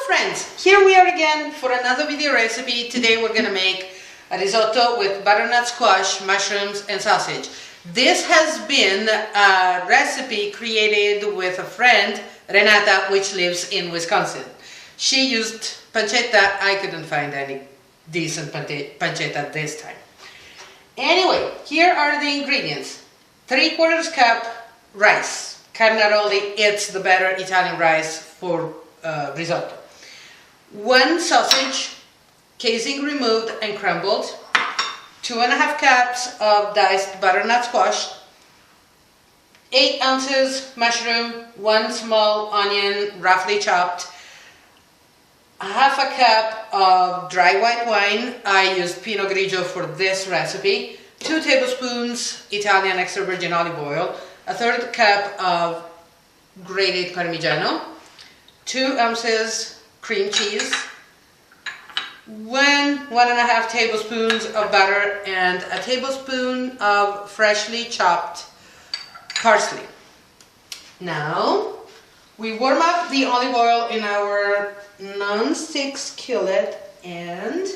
Friends, here we are again for another video recipe. Today we're gonna make a risotto with butternut squash, mushrooms and sausage. This has been a recipe created with a friend, Renata, which lives in Wisconsin. She used pancetta. I couldn't find any decent pancetta this time. Anyway, here are the ingredients. 3/4 cup rice. Carnaroli, it's the better Italian rice for risotto. 1 sausage, casing removed and crumbled. 2.5 cups of diced butternut squash. 8 ounces mushroom. 1 small onion, roughly chopped. 1/2 cup of dry white wine. I used pinot grigio for this recipe. 2 tablespoons Italian extra virgin olive oil. 1/3 cup of grated Parmigiano. 2 ounces cream cheese, 1.5 tablespoons of butter, and a tablespoon of freshly chopped parsley. Now, we warm up the olive oil in our non-stick skillet, and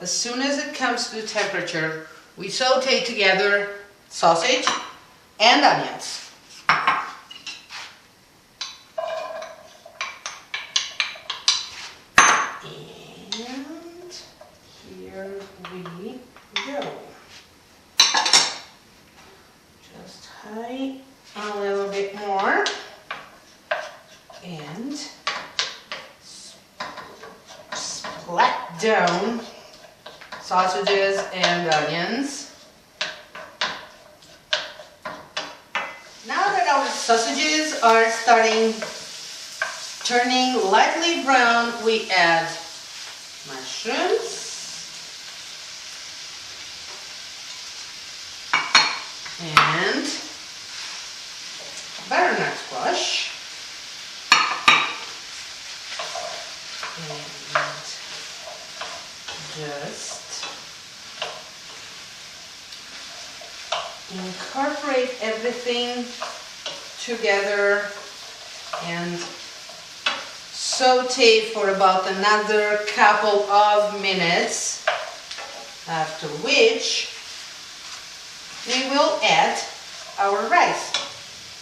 as soon as it comes to temperature, we saute together sausage and onions. We go. Just high a little bit more and splat down sausages and onions. Now that our sausages are turning lightly brown, we add mushrooms. And butternut squash, and just incorporate everything together and saute for about another couple of minutes, after which we will add our rice,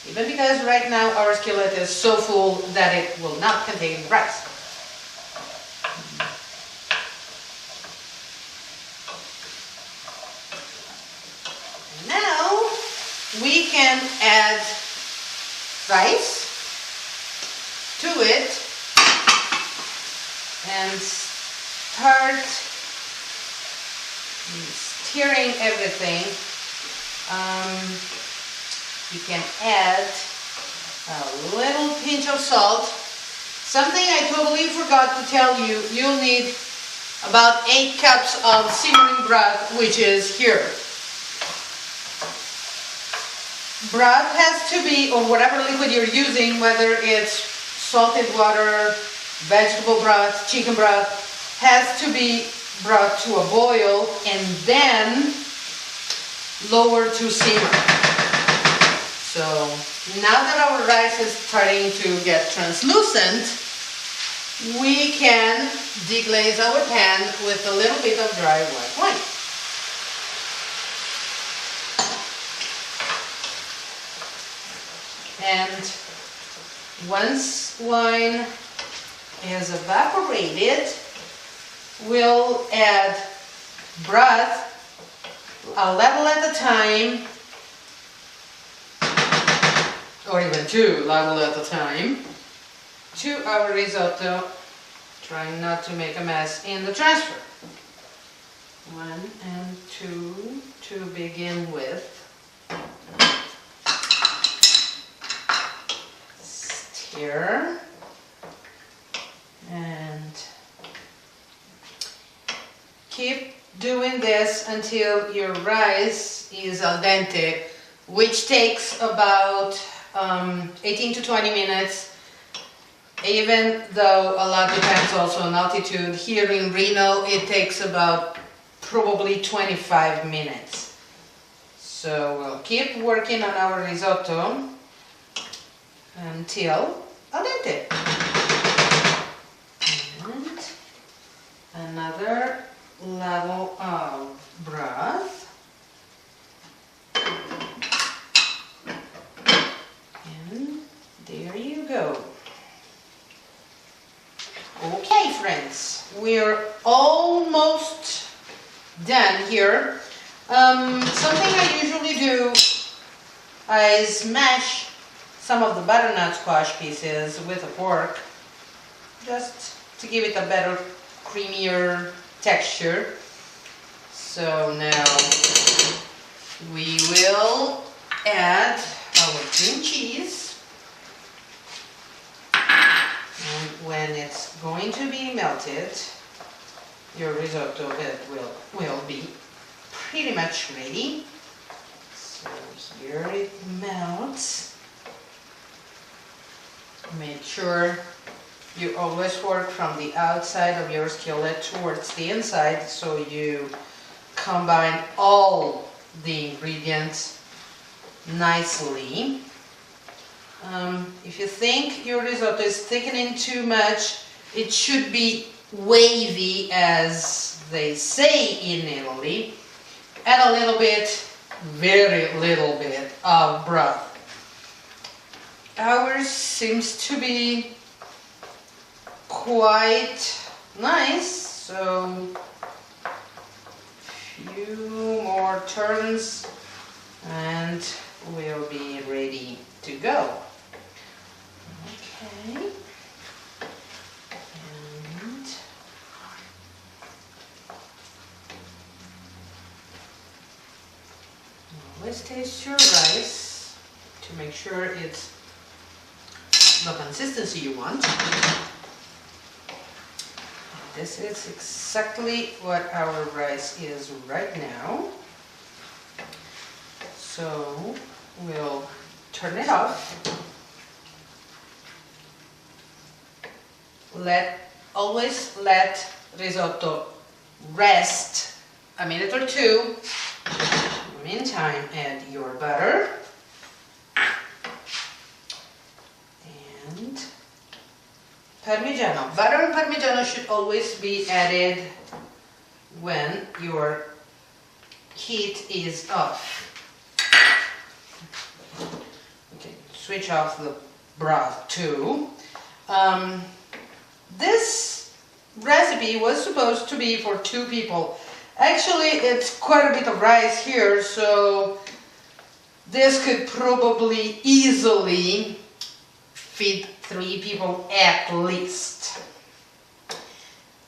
even because right now our skillet is so full that it will not contain rice. And now we can add rice to it and start stirring everything. You can add a little pinch of salt. Something I totally forgot to tell you, you'll need about 8 cups of simmering broth, which is here. Broth has to be, or whatever liquid you're using, whether it's salted water, vegetable broth, chicken broth, has to be brought to a boil and then lower to simmer. So now that our rice is starting to get translucent, we can deglaze our pan with a little bit of dry white wine. And once wine is evaporated, we'll add broth a level at a time, or even 2 level at a time, to our risotto, trying not to make a mess in the transfer. 1 and 2 to begin with. Stir and keep doing this until your rice is al dente, which takes about 18 to 20 minutes, even though a lot depends also on altitude. Here in Reno, it takes about probably 25 minutes. So we'll keep working on our risotto until al dente. friends, we're almost done here. Something I usually do is mash some of the butternut squash pieces with a fork, just to give it a better, creamier texture. So now we will add our cream cheese, and when it's going to be melted, your risotto will be pretty much ready. So here it melts. Make sure you always work from the outside of your skillet towards the inside, so you combine all the ingredients nicely. If you think your risotto is thickening too much, it should be wavy, as they say in Italy. Add a little bit, very little bit of broth. Ours seems to be quite nice, so few more turns and we'll be ready to go. Okay. And always taste your rice to make sure it's the consistency you want. This is exactly what our rice is right now. So we'll turn it off. Always let risotto rest a minute or two. In the meantime, add your butter. And Parmigiano. Butter and Parmigiano should always be added when your heat is off. Okay, switch off the broth too. This recipe was supposed to be for 2 people. Actually, it's quite a bit of rice here, so this could probably easily feed 3 people at least.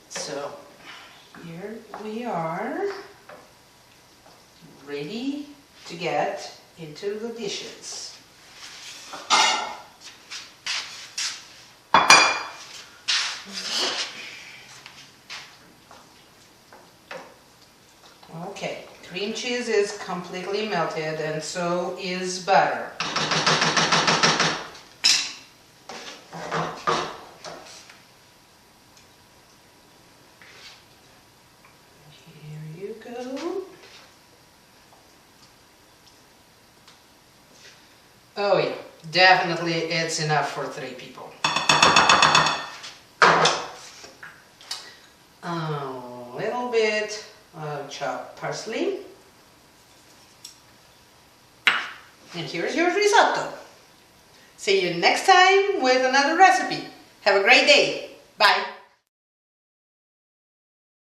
So here we are, ready to get into the dishes. Okay, cream cheese is completely melted, and so is butter. Oh yeah, definitely it's enough for 3 people. A little bit of chopped parsley. And here's your risotto. See you next time with another recipe. Have a great day. Bye.